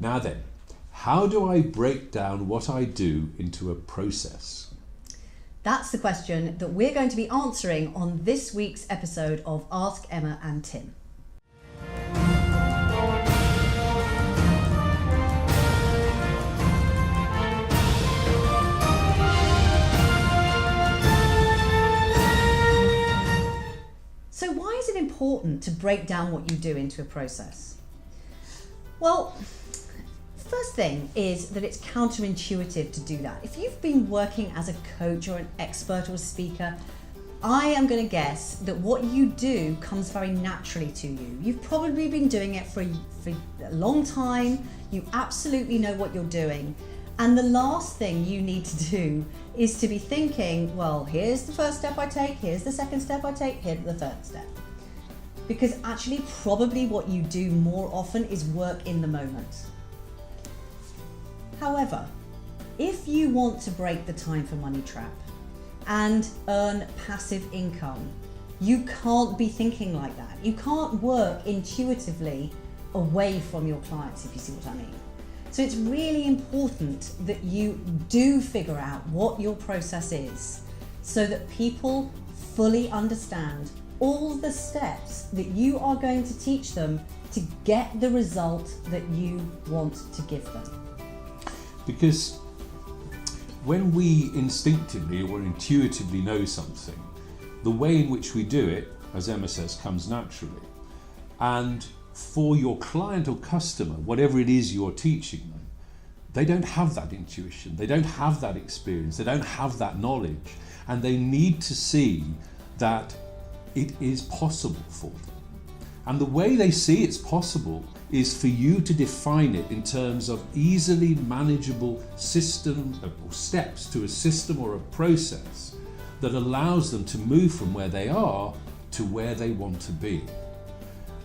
Now then, how do I break down what I do into a process? That's the question that we're going to be answering on this week's episode of Ask Emma and Tim. So why is it important to break down what you do into a process? Well, first thing is that it's counterintuitive to do that. If you've been working as a coach or an expert or a speaker, I am going to guess that what you do comes very naturally to you. You've probably been doing it for a long time. You absolutely know what you're doing. And the last thing you need to do is to be thinking, well, here's the first step I take, here's the second step I take, here's the third step. Because actually, probably what you do more often is work in the moment. However, if you want to break the time for money trap and earn passive income, you can't be thinking like that. You can't work intuitively away from your clients, if you see what I mean. So it's really important that you do figure out what your process is so that people fully understand all the steps that you are going to teach them to get the result that you want to give them. Because when we instinctively or intuitively know something, the way in which we do it, as Emma says, comes naturally. And for your client or customer, whatever it is you're teaching them, they don't have that intuition, they don't have that experience, they don't have that knowledge, and they need to see that it is possible for them. And the way they see it's possible is for you to define it in terms of easily manageable system or steps to a system or a process that allows them to move from where they are to where they want to be.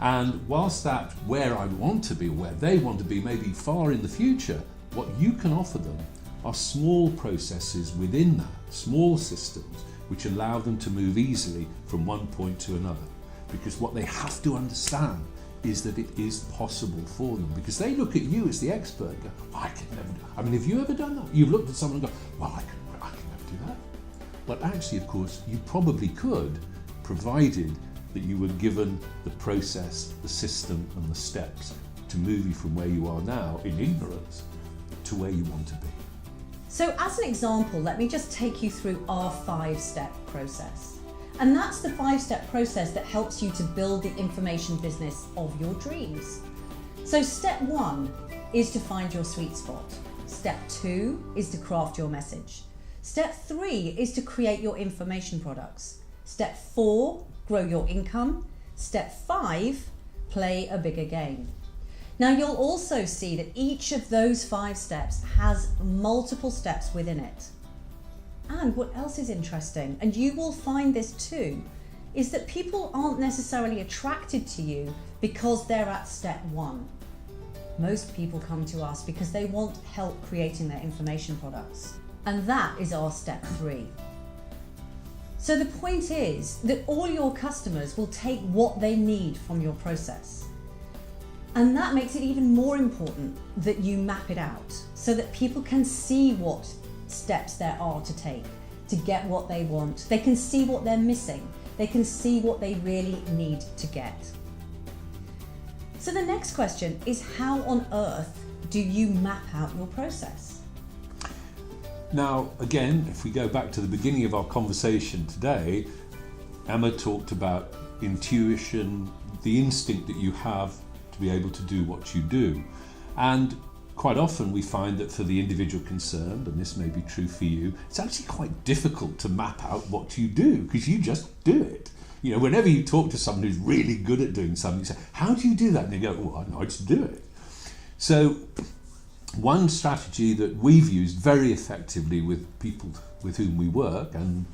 And whilst that where I want to be, where they want to be, may be far in the future, what you can offer them are small processes within that, small systems, which allow them to move easily from one point to another. Because what they have to understand is that it is possible for them. Because they look at you as the expert and go, I can never do that. I mean, have you ever done that? You've looked at someone and go, well, I can never do that. But actually, of course, you probably could, provided that you were given the process, the system and the steps to move you from where you are now in ignorance to where you want to be. So as an example, let me just take you through our 5-step process. And that's the 5-step process that helps you to build the information business of your dreams. So step 1 is to find your sweet spot. Step 2 is to craft your message. Step 3 is to create your information products. Step 4, grow your income. Step 5, play a bigger game. Now you'll also see that each of those 5 steps has multiple steps within it. And what else is interesting, and you will find this too, is that people aren't necessarily attracted to you because they're at step 1. Most people come to us because they want help creating their information products. And that is our step 3. So the point is that all your customers will take what they need from your process. And that makes it even more important that you map it out so that people can see what steps there are to take to get what they want. They can see what they're missing. They can see what they really need to get. So the next question is, how on earth do you map out your process? Now, again, if we go back to the beginning of our conversation today, Emma talked about intuition, the instinct that you have to be able to do what you do. And quite often we find that for the individual concerned, and this may be true for you, it's actually quite difficult to map out what you do because you just do it. You know, whenever you talk to someone who's really good at doing something, you say, how do you do that? And they go, well, I know, I just do it. So one strategy that we've used very effectively with people with whom we work, and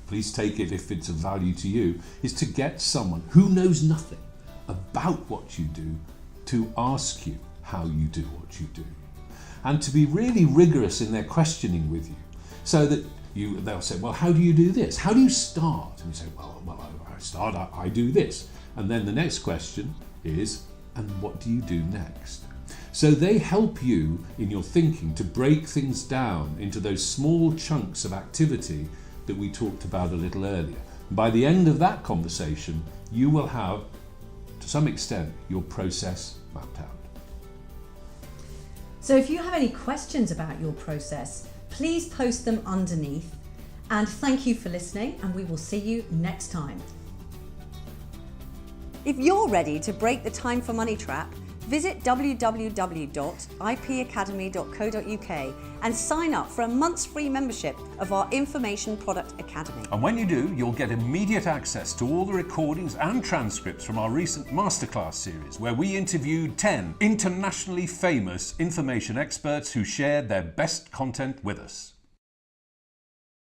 please take it if it's of value to you, is to get someone who knows nothing about what you do to ask you how you do what you do, and to be really rigorous in their questioning with you, so that they'll say, well, how do you do this? How do you start? And you say, well, I start, I do this. And then the next question is, and what do you do next? So they help you in your thinking to break things down into those small chunks of activity that we talked about a little earlier. By the end of that conversation, you will have, to some extent, your process mapped out. So if you have any questions about your process, please post them underneath. And thank you for listening, and we will see you next time. If you're ready to break the time for money trap, visit www.ipacademy.co.uk and sign up for a month's free membership of our Information Product Academy. And when you do, you'll get immediate access to all the recordings and transcripts from our recent masterclass series, where we interviewed 10 internationally famous information experts who shared their best content with us.